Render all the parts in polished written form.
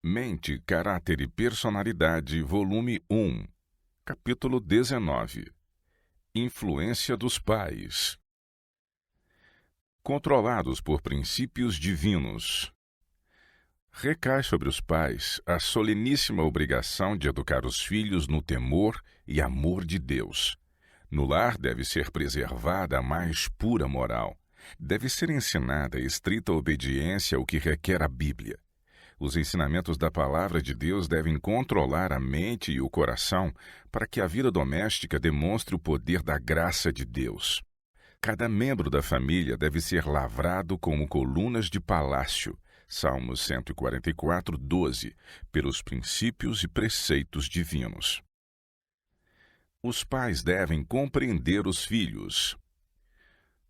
Mente, Caráter e Personalidade, volume 1, capítulo 19. Influência dos pais. Controlados por princípios divinos. Recai sobre os pais a soleníssima obrigação de educar os filhos no temor e amor de Deus. No lar deve ser preservada a mais pura moral. Deve ser ensinada a estrita obediência ao que requer a Bíblia. Os ensinamentos da Palavra de Deus devem controlar a mente e o coração para que a vida doméstica demonstre o poder da graça de Deus. Cada membro da família deve ser lavrado como colunas de palácio, Salmos 144, 12, pelos princípios e preceitos divinos. Os pais devem compreender os filhos.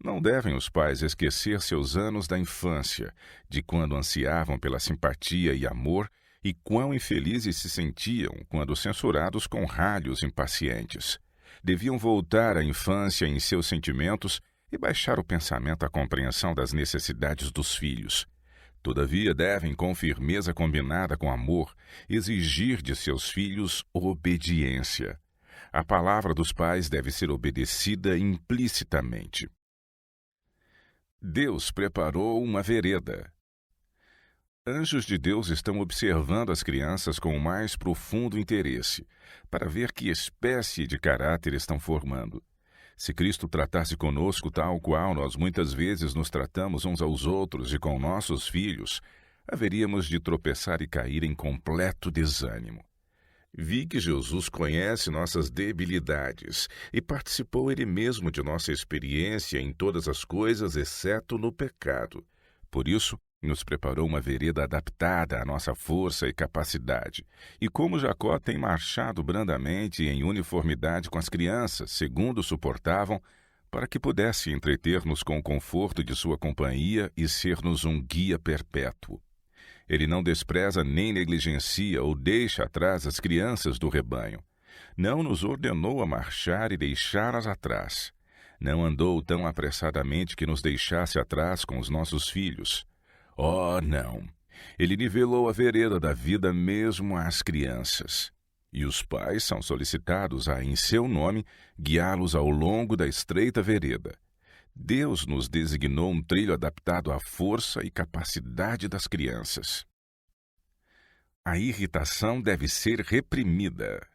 Não devem os pais esquecer seus anos da infância, de quando ansiavam pela simpatia e amor, e quão infelizes se sentiam quando censurados com ralhos impacientes. Deviam voltar à infância em seus sentimentos e baixar o pensamento à compreensão das necessidades dos filhos. Todavia, devem, com firmeza combinada com amor, exigir de seus filhos obediência. A palavra dos pais deve ser obedecida implicitamente. Deus preparou uma vereda. Anjos de Deus estão observando as crianças com o mais profundo interesse, para ver que espécie de caráter estão formando. Se Cristo tratasse conosco tal qual nós muitas vezes nos tratamos uns aos outros e com nossos filhos, haveríamos de tropeçar e cair em completo desânimo. Vi que Jesus conhece nossas debilidades e participou Ele mesmo de nossa experiência em todas as coisas, exceto no pecado. Por isso, nos preparou uma vereda adaptada à nossa força e capacidade. E como Jacó tem marchado brandamente em uniformidade com as crianças, segundo suportavam, para que pudesse entreter-nos com o conforto de sua companhia e ser-nos um guia perpétuo. Ele não despreza nem negligencia ou deixa atrás as crianças do rebanho. Não nos ordenou a marchar e deixá-las atrás. Não andou tão apressadamente que nos deixasse atrás com os nossos filhos. Oh, não! Ele nivelou a vereda da vida mesmo às crianças. E os pais são solicitados a, em seu nome, guiá-los ao longo da estreita vereda. Deus nos designou um trilho adaptado à força e capacidade das crianças. A irritação deve ser reprimida.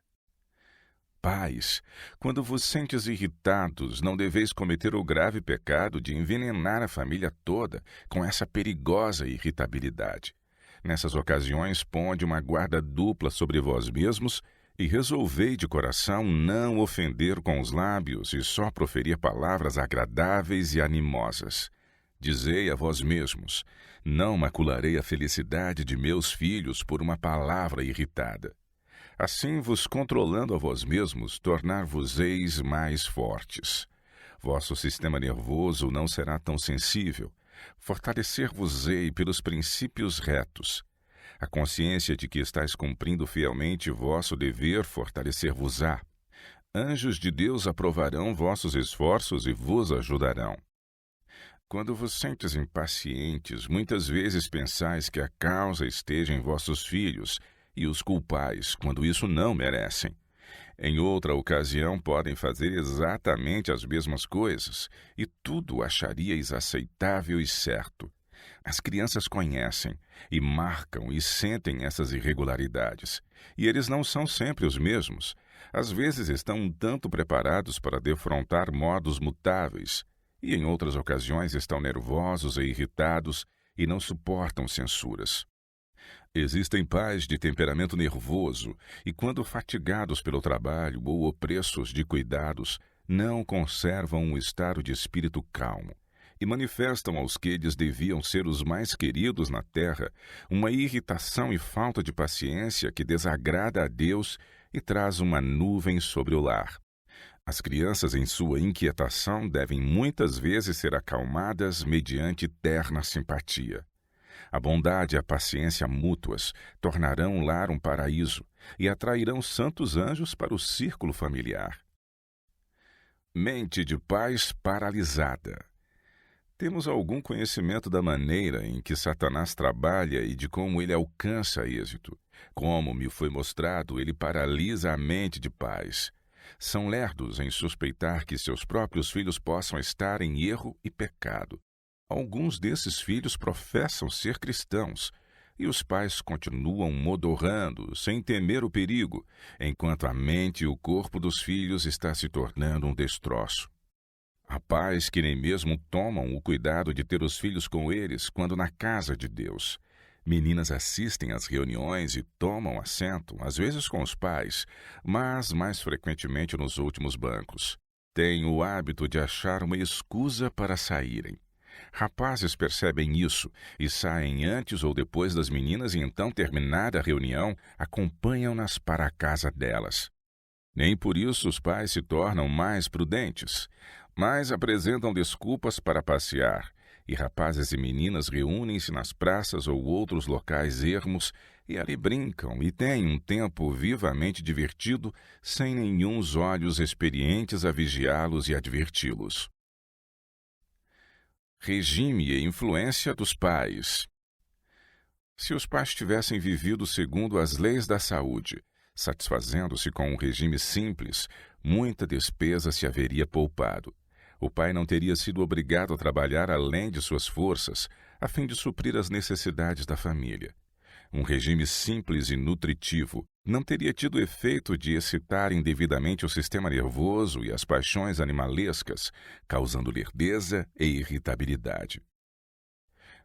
Pais, quando vos sentes irritados, não deveis cometer o grave pecado de envenenar a família toda com essa perigosa irritabilidade. Nessas ocasiões, ponde uma guarda dupla sobre vós mesmos e resolvei de coração não ofender com os lábios e só proferir palavras agradáveis e animosas. Dizei a vós mesmos: não macularei a felicidade de meus filhos por uma palavra irritada. Assim, vos controlando a vós mesmos, tornar-vos-eis mais fortes. Vosso sistema nervoso não será tão sensível. Fortalecer-vos-ei pelos princípios retos. A consciência de que estáis cumprindo fielmente vosso dever fortalecer-vos-á. Anjos de Deus aprovarão vossos esforços e vos ajudarão. Quando vos sentes impacientes, muitas vezes pensais que a causa esteja em vossos filhos e os culpais, quando isso não merecem. Em outra ocasião podem fazer exatamente as mesmas coisas e tudo acharíeis aceitável e certo. As crianças conhecem e marcam e sentem essas irregularidades. E eles não são sempre os mesmos. Às vezes estão um tanto preparados para defrontar modos mutáveis. E em outras ocasiões estão nervosos e irritados e não suportam censuras. Existem pais de temperamento nervoso e, quando fatigados pelo trabalho ou opressos de cuidados, não conservam um estado de espírito calmo. E manifestam aos que eles deviam ser os mais queridos na terra uma irritação e falta de paciência que desagrada a Deus e traz uma nuvem sobre o lar. As crianças, em sua inquietação, devem muitas vezes ser acalmadas mediante terna simpatia. A bondade e a paciência mútuas tornarão o lar um paraíso e atrairão santos anjos para o círculo familiar. Mente de pais paralisada. Temos algum conhecimento da maneira em que Satanás trabalha e de como ele alcança êxito. Como me foi mostrado, ele paralisa a mente de pais. São lerdos em suspeitar que seus próprios filhos possam estar em erro e pecado. Alguns desses filhos professam ser cristãos, e os pais continuam modorrando, sem temer o perigo, enquanto a mente e o corpo dos filhos está se tornando um destroço. Há pais que nem mesmo tomam o cuidado de ter os filhos com eles quando na casa de Deus. Meninas assistem às reuniões e tomam assento, às vezes com os pais, mas mais frequentemente nos últimos bancos. Têm o hábito de achar uma escusa para saírem. Rapazes percebem isso e saem antes ou depois das meninas e então, terminada a reunião, acompanham-nas para a casa delas. Nem por isso os pais se tornam mais prudentes, mas apresentam desculpas para passear, e rapazes e meninas reúnem-se nas praças ou outros locais ermos e ali brincam e têm um tempo vivamente divertido, sem nenhuns olhos experientes a vigiá-los e adverti-los. Regime e influência dos pais. Se os pais tivessem vivido segundo as leis da saúde, satisfazendo-se com um regime simples, muita despesa se haveria poupado. O pai não teria sido obrigado a trabalhar além de suas forças, a fim de suprir as necessidades da família. Um regime simples e nutritivo não teria tido o efeito de excitar indevidamente o sistema nervoso e as paixões animalescas, causando lerdeza e irritabilidade.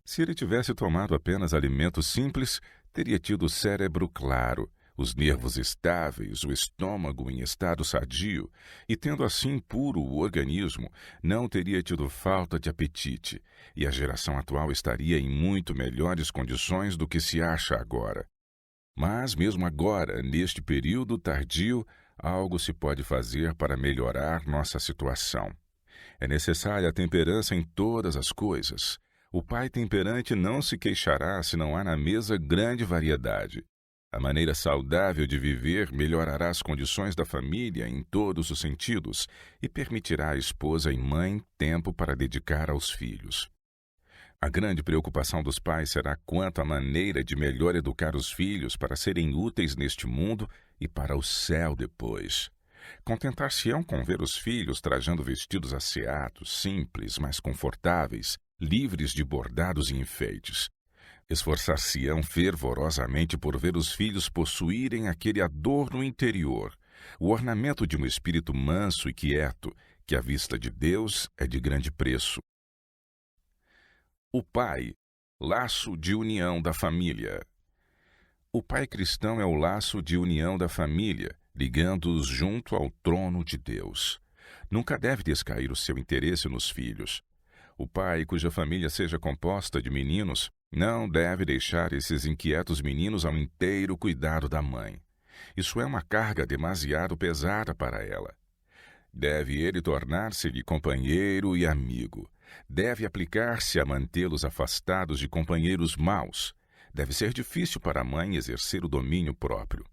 Se ele tivesse tomado apenas alimentos simples, teria tido o cérebro claro, os nervos estáveis, o estômago em estado sadio, e tendo assim puro o organismo, não teria tido falta de apetite, e a geração atual estaria em muito melhores condições do que se acha agora. Mas mesmo agora, neste período tardio, algo se pode fazer para melhorar nossa situação. É necessária a temperança em todas as coisas. O pai temperante não se queixará se não há na mesa grande variedade. A maneira saudável de viver melhorará as condições da família em todos os sentidos e permitirá à esposa e mãe tempo para dedicar aos filhos. A grande preocupação dos pais será quanto à maneira de melhor educar os filhos para serem úteis neste mundo e para o céu depois. Contentar-se-ão com ver os filhos trajando vestidos asseados, simples, mas confortáveis, livres de bordados e enfeites. Esforçar-se-ão fervorosamente por ver os filhos possuírem aquele adorno interior, o ornamento de um espírito manso e quieto, que à vista de Deus é de grande preço. O pai, laço de união da família. O pai cristão é o laço de união da família, ligando-os junto ao trono de Deus. Nunca deve descair o seu interesse nos filhos. O pai, cuja família seja composta de meninos, não deve deixar esses inquietos meninos ao inteiro cuidado da mãe. Isso é uma carga demasiado pesada para ela. Deve ele tornar-se-lhe companheiro e amigo. Deve aplicar-se a mantê-los afastados de companheiros maus. Deve ser difícil para a mãe exercer o domínio próprio.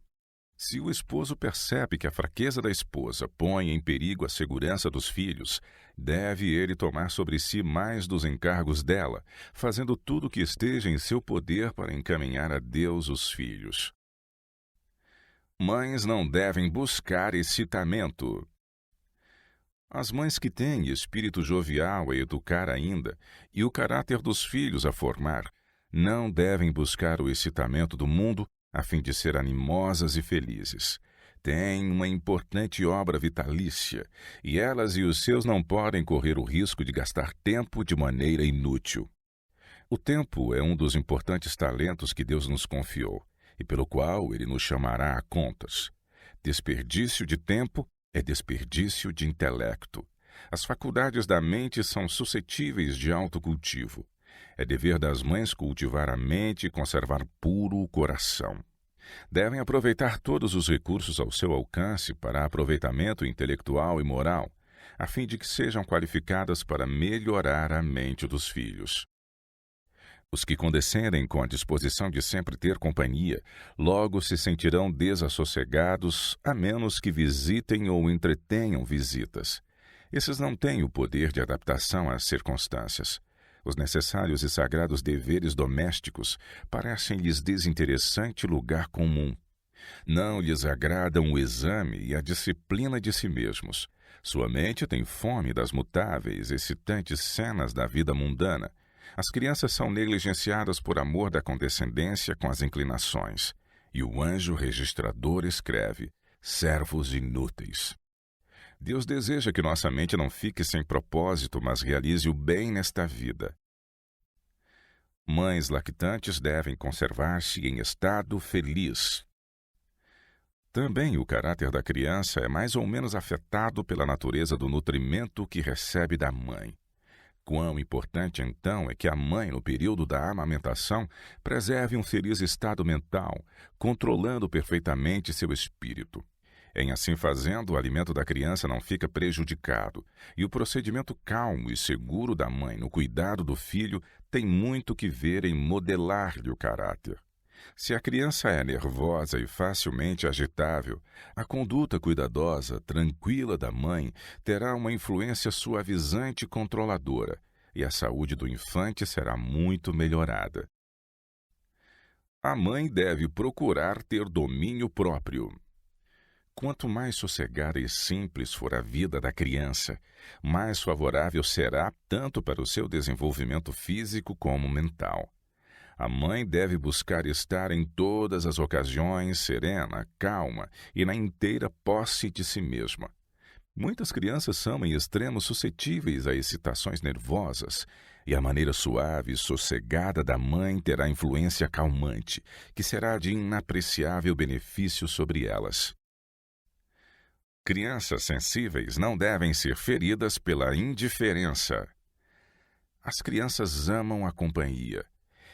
Se o esposo percebe que a fraqueza da esposa põe em perigo a segurança dos filhos, deve ele tomar sobre si mais dos encargos dela, fazendo tudo o que esteja em seu poder para encaminhar a Deus os filhos. Mães não devem buscar excitamento. As mães que têm espírito jovial a educar ainda e o caráter dos filhos a formar, não devem buscar o excitamento do mundo a fim de ser animosas e felizes. Têm uma importante obra vitalícia, e elas e os seus não podem correr o risco de gastar tempo de maneira inútil. O tempo é um dos importantes talentos que Deus nos confiou, e pelo qual Ele nos chamará a contas. Desperdício de tempo é desperdício de intelecto. As faculdades da mente são suscetíveis de autocultivo. É dever das mães cultivar a mente e conservar puro o coração. Devem aproveitar todos os recursos ao seu alcance para aproveitamento intelectual e moral, a fim de que sejam qualificadas para melhorar a mente dos filhos. Os que condescendem com a disposição de sempre ter companhia, logo se sentirão desassossegados, a menos que visitem ou entretenham visitas. Esses não têm o poder de adaptação às circunstâncias. Os necessários e sagrados deveres domésticos parecem-lhes desinteressante lugar comum. Não lhes agradam o exame e a disciplina de si mesmos. Sua mente tem fome das mutáveis, excitantes cenas da vida mundana. As crianças são negligenciadas por amor da condescendência com as inclinações. E o anjo registrador escreve: servos inúteis. Deus deseja que nossa mente não fique sem propósito, mas realize o bem nesta vida. Mães lactantes devem conservar-se em estado feliz. Também o caráter da criança é mais ou menos afetado pela natureza do nutrimento que recebe da mãe. Quão importante, então, é que a mãe, no período da amamentação, preserve um feliz estado mental, controlando perfeitamente seu espírito. Em assim fazendo, o alimento da criança não fica prejudicado, e o procedimento calmo e seguro da mãe no cuidado do filho tem muito que ver em modelar-lhe o caráter. Se a criança é nervosa e facilmente agitável, a conduta cuidadosa, tranquila da mãe terá uma influência suavizante e controladora, e a saúde do infante será muito melhorada. A mãe deve procurar ter domínio próprio. Quanto mais sossegada e simples for a vida da criança, mais favorável será tanto para o seu desenvolvimento físico como mental. A mãe deve buscar estar em todas as ocasiões serena, calma e na inteira posse de si mesma. Muitas crianças são em extremo suscetíveis a excitações nervosas, e a maneira suave e sossegada da mãe terá influência calmante, que será de inapreciável benefício sobre elas. Crianças sensíveis não devem ser feridas pela indiferença. As crianças amam a companhia.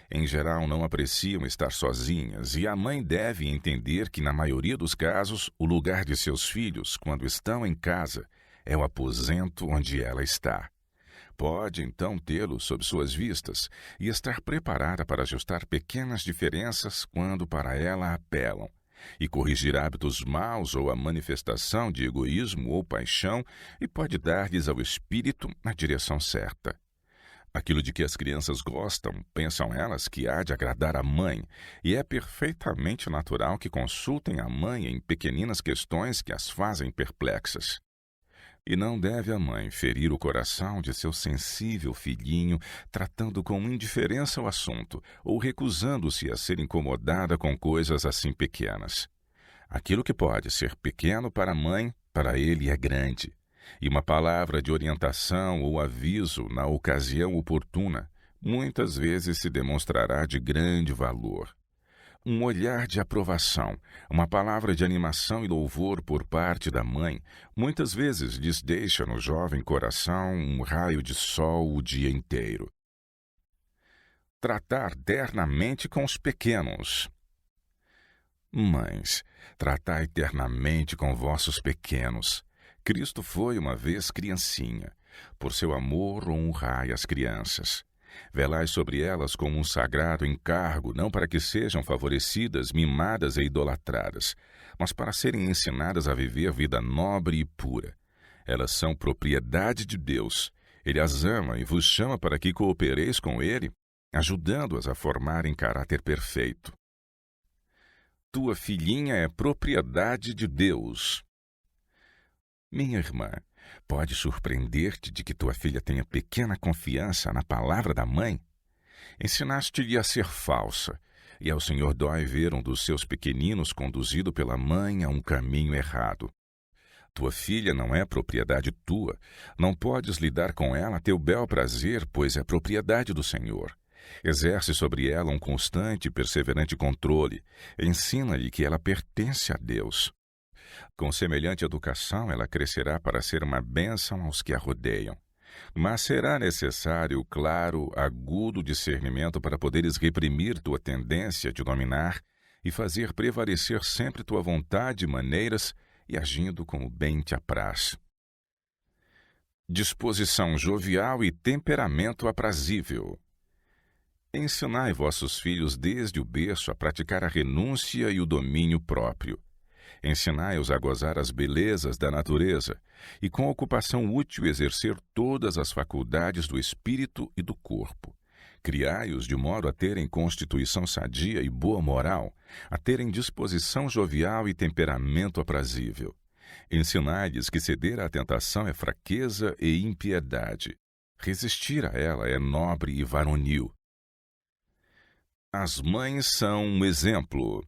Em geral, não apreciam estar sozinhas, e a mãe deve entender que, na maioria dos casos, o lugar de seus filhos, quando estão em casa, é o aposento onde ela está. Pode, então, tê-lo sob suas vistas e estar preparada para ajustar pequenas diferenças quando para ela apelam, e corrigir hábitos maus ou a manifestação de egoísmo ou paixão, e pode dar-lhes ao espírito a direção certa. Aquilo de que as crianças gostam, pensam elas que há de agradar à mãe, e é perfeitamente natural que consultem a mãe em pequeninas questões que as fazem perplexas. E não deve a mãe ferir o coração de seu sensível filhinho, tratando com indiferença o assunto, ou recusando-se a ser incomodada com coisas assim pequenas. Aquilo que pode ser pequeno para a mãe, para ele é grande. E uma palavra de orientação ou aviso na ocasião oportuna muitas vezes se demonstrará de grande valor. Um olhar de aprovação, uma palavra de animação e louvor por parte da mãe muitas vezes lhes deixa no jovem coração um raio de sol o dia inteiro. Tratar ternamente com os pequenos. Mães, tratai ternamente com vossos pequenos. Cristo foi uma vez criancinha. Por seu amor honrai as crianças. Velai sobre elas como um sagrado encargo, não para que sejam favorecidas, mimadas e idolatradas, mas para serem ensinadas a viver vida nobre e pura. Elas são propriedade de Deus. Ele as ama e vos chama para que coopereis com Ele, ajudando-as a formarem caráter perfeito. Tua filhinha é propriedade de Deus. Minha irmã, pode surpreender-te de que tua filha tenha pequena confiança na palavra da mãe? Ensinaste-lhe a ser falsa, e ao Senhor dói ver um dos seus pequeninos conduzido pela mãe a um caminho errado. Tua filha não é propriedade tua, não podes lidar com ela a teu bel prazer, pois é propriedade do Senhor. Exerce sobre ela um constante e perseverante controle, ensina-lhe que ela pertence a Deus. Com semelhante educação, ela crescerá para ser uma bênção aos que a rodeiam. Mas será necessário claro, agudo discernimento para poderes reprimir tua tendência de dominar e fazer prevalecer sempre tua vontade e maneiras, e agindo como bem te apraz. Disposição jovial e temperamento aprazível. Ensinai vossos filhos desde o berço a praticar a renúncia e o domínio próprio. Ensinai-os a gozar as belezas da natureza e com ocupação útil exercer todas as faculdades do espírito e do corpo. Criai-os de modo a terem constituição sadia e boa moral, a terem disposição jovial e temperamento aprazível. Ensinai-lhes que ceder à tentação é fraqueza e impiedade. Resistir a ela é nobre e varonil. As mães são um exemplo.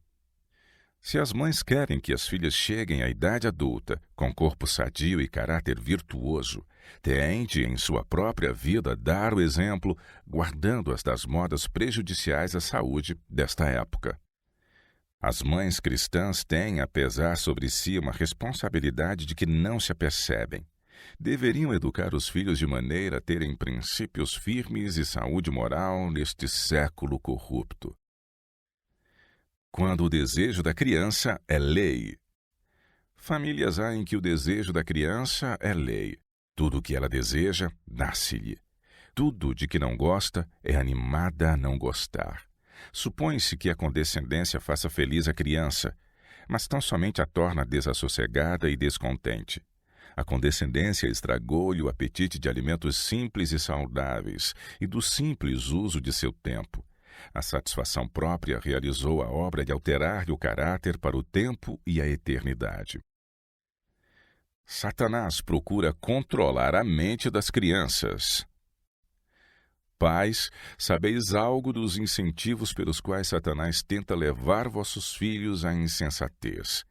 Se as mães querem que as filhas cheguem à idade adulta, com corpo sadio e caráter virtuoso, têm de, em sua própria vida, dar o exemplo, guardando-as das modas prejudiciais à saúde desta época. As mães cristãs têm a pesar sobre si uma responsabilidade de que não se apercebem. Deveriam educar os filhos de maneira a terem princípios firmes e saúde moral neste século corrupto. Quando o desejo da criança é lei. Famílias há em que o desejo da criança é lei. Tudo o que ela deseja, dá-se-lhe. Tudo de que não gosta é animada a não gostar. Supõe-se que a condescendência faça feliz a criança, mas tão somente a torna desassossegada e descontente. A condescendência estragou-lhe o apetite de alimentos simples e saudáveis e do simples uso de seu tempo. A satisfação própria realizou a obra de alterar-lhe o caráter para o tempo e a eternidade. Satanás procura controlar a mente das crianças. Pais, sabeis algo dos incentivos pelos quais Satanás tenta levar vossos filhos à insensatez.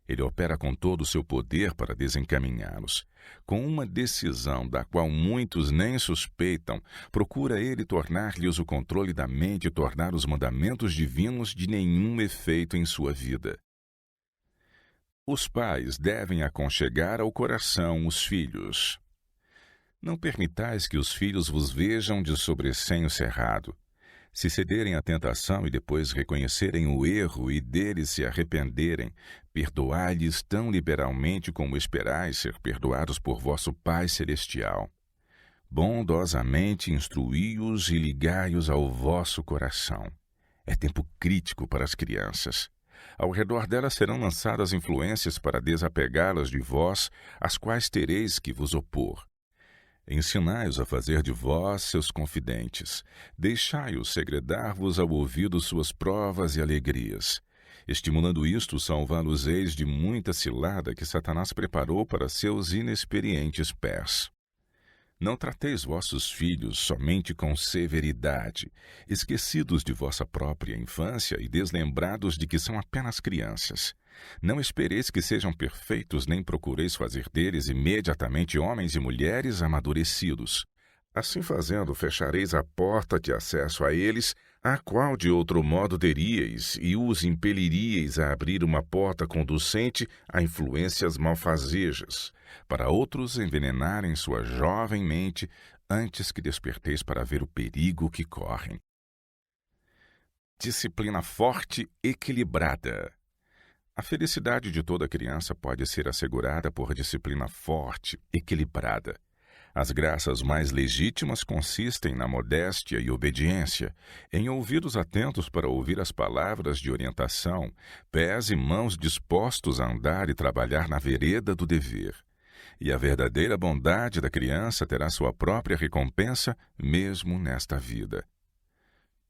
Ele opera com todo o seu poder para desencaminhá-los. Com uma decisão da qual muitos nem suspeitam, procura ele tornar-lhes o controle da mente e tornar os mandamentos divinos de nenhum efeito em sua vida. Os pais devem aconchegar ao coração os filhos. Não permitais que os filhos vos vejam de sobressenho cerrado. Se cederem à tentação e depois reconhecerem o erro e dele se arrependerem, perdoai-lhes tão liberalmente como esperais ser perdoados por vosso Pai Celestial. Bondosamente instruí-os e ligai-os ao vosso coração. É tempo crítico para as crianças. Ao redor delas serão lançadas influências para desapegá-las de vós, às quais tereis que vos opor. Ensinai-os a fazer de vós seus confidentes. Deixai-os segredar-vos ao ouvido suas provas e alegrias. Estimulando isto, salvá-los-eis de muita cilada que Satanás preparou para seus inexperientes pés. Não trateis vossos filhos somente com severidade, esquecidos de vossa própria infância e deslembrados de que são apenas crianças. Não espereis que sejam perfeitos, nem procureis fazer deles imediatamente homens e mulheres amadurecidos. Assim fazendo, fechareis a porta de acesso a eles, a qual de outro modo teríeis, e os impeliríeis a abrir uma porta conducente a influências malfazejas, para outros envenenarem sua jovem mente antes que desperteis para ver o perigo que correm. Disciplina forte, equilibrada. A felicidade de toda criança pode ser assegurada por disciplina forte, equilibrada. As graças mais legítimas consistem na modéstia e obediência, em ouvidos atentos para ouvir as palavras de orientação, pés e mãos dispostos a andar e trabalhar na vereda do dever. E a verdadeira bondade da criança terá sua própria recompensa, mesmo nesta vida.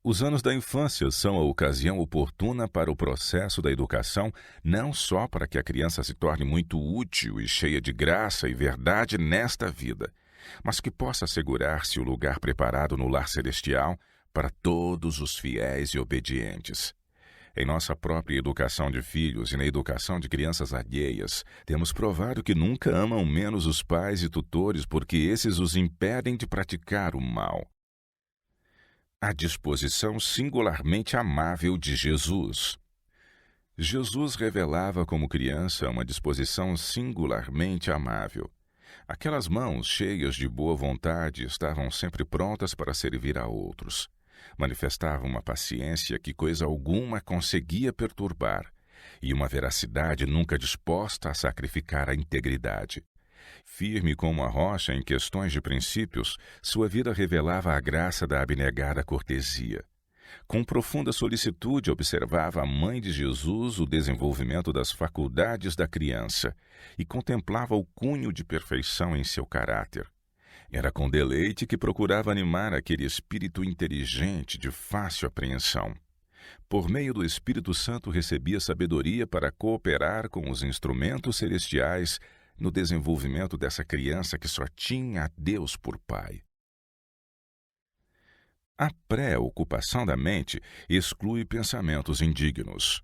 Os anos da infância são a ocasião oportuna para o processo da educação, não só para que a criança se torne muito útil e cheia de graça e verdade nesta vida, mas que possa assegurar-se o lugar preparado no lar celestial para todos os fiéis e obedientes. Em nossa própria educação de filhos e na educação de crianças alheias, temos provado que nunca amam menos os pais e tutores porque esses os impedem de praticar o mal. A disposição singularmente amável de Jesus. Jesus revelava como criança uma disposição singularmente amável. Aquelas mãos cheias de boa vontade estavam sempre prontas para servir a outros. Manifestavam uma paciência que coisa alguma conseguia perturbar, e uma veracidade nunca disposta a sacrificar a integridade. Firme como a rocha em questões de princípios, sua vida revelava a graça da abnegada cortesia. Com profunda solicitude, observava a mãe de Jesus o desenvolvimento das faculdades da criança e contemplava o cunho de perfeição em seu caráter. Era com deleite que procurava animar aquele espírito inteligente de fácil apreensão. Por meio do Espírito Santo recebia sabedoria para cooperar com os instrumentos celestiais no desenvolvimento dessa criança que só tinha a Deus por Pai. A pré-ocupação da mente exclui pensamentos indignos.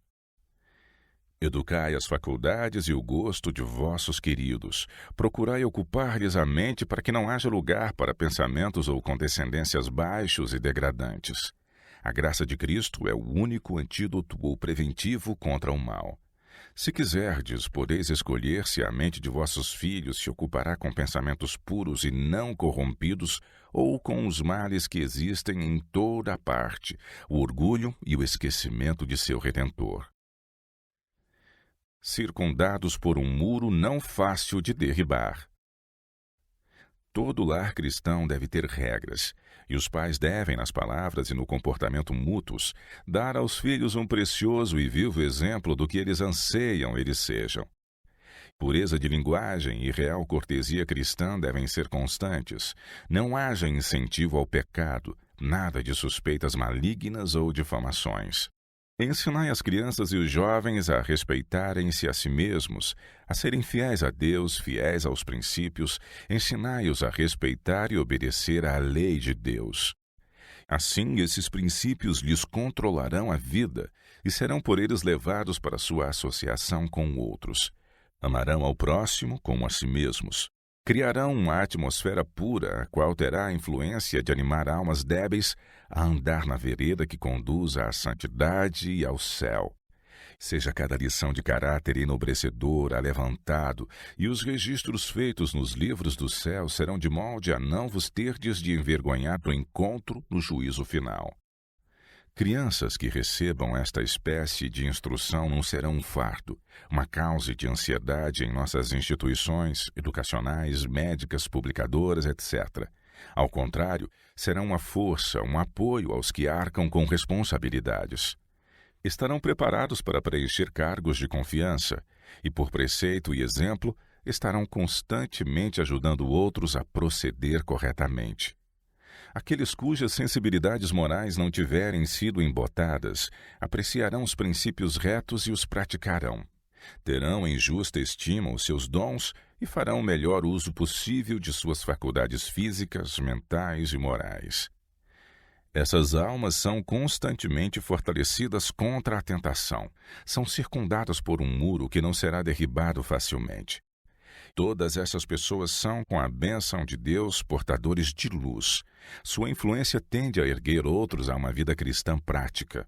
Educai as faculdades e o gosto de vossos queridos. Procurai ocupar-lhes a mente para que não haja lugar para pensamentos ou condescendências baixos e degradantes. A graça de Cristo é o único antídoto ou preventivo contra o mal. Se quiserdes, podeis escolher se a mente de vossos filhos se ocupará com pensamentos puros e não corrompidos ou com os males que existem em toda a parte, o orgulho e o esquecimento de seu Redentor. Circundados por um muro não fácil de derribar. Todo lar cristão deve ter regras, e os pais devem, nas palavras e no comportamento mútuos, dar aos filhos um precioso e vivo exemplo do que eles anseiam eles sejam. Pureza de linguagem e real cortesia cristã devem ser constantes. Não haja incentivo ao pecado, nada de suspeitas malignas ou difamações. Ensinai as crianças e os jovens a respeitarem-se a si mesmos, a serem fiéis a Deus, fiéis aos princípios, ensinai-os a respeitar e obedecer à lei de Deus. Assim, esses princípios lhes controlarão a vida e serão por eles levados para sua associação com outros. Amarão ao próximo como a si mesmos. Criarão uma atmosfera pura, a qual terá a influência de animar almas débeis a andar na vereda que conduz à santidade e ao céu. Seja cada lição de caráter enobrecedor alevantado, e os registros feitos nos livros do céu serão de molde a não vos terdes de envergonhar do encontro no juízo final. Crianças que recebam esta espécie de instrução não serão um fardo, uma causa de ansiedade em nossas instituições educacionais, médicas, publicadoras, etc. Ao contrário, serão uma força, um apoio aos que arcam com responsabilidades. Estarão preparados para preencher cargos de confiança e, por preceito e exemplo, estarão constantemente ajudando outros a proceder corretamente. Aqueles cujas sensibilidades morais não tiverem sido embotadas, apreciarão os princípios retos e os praticarão. Terão em justa estima os seus dons e farão o melhor uso possível de suas faculdades físicas, mentais e morais. Essas almas são constantemente fortalecidas contra a tentação. São circundadas por um muro que não será derribado facilmente. Todas essas pessoas são, com a bênção de Deus, portadores de luz. Sua influência tende a erguer outros a uma vida cristã prática.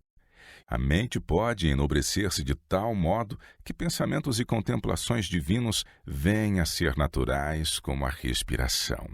A mente pode enobrecer-se de tal modo que pensamentos e contemplações divinos venham a ser naturais como a respiração.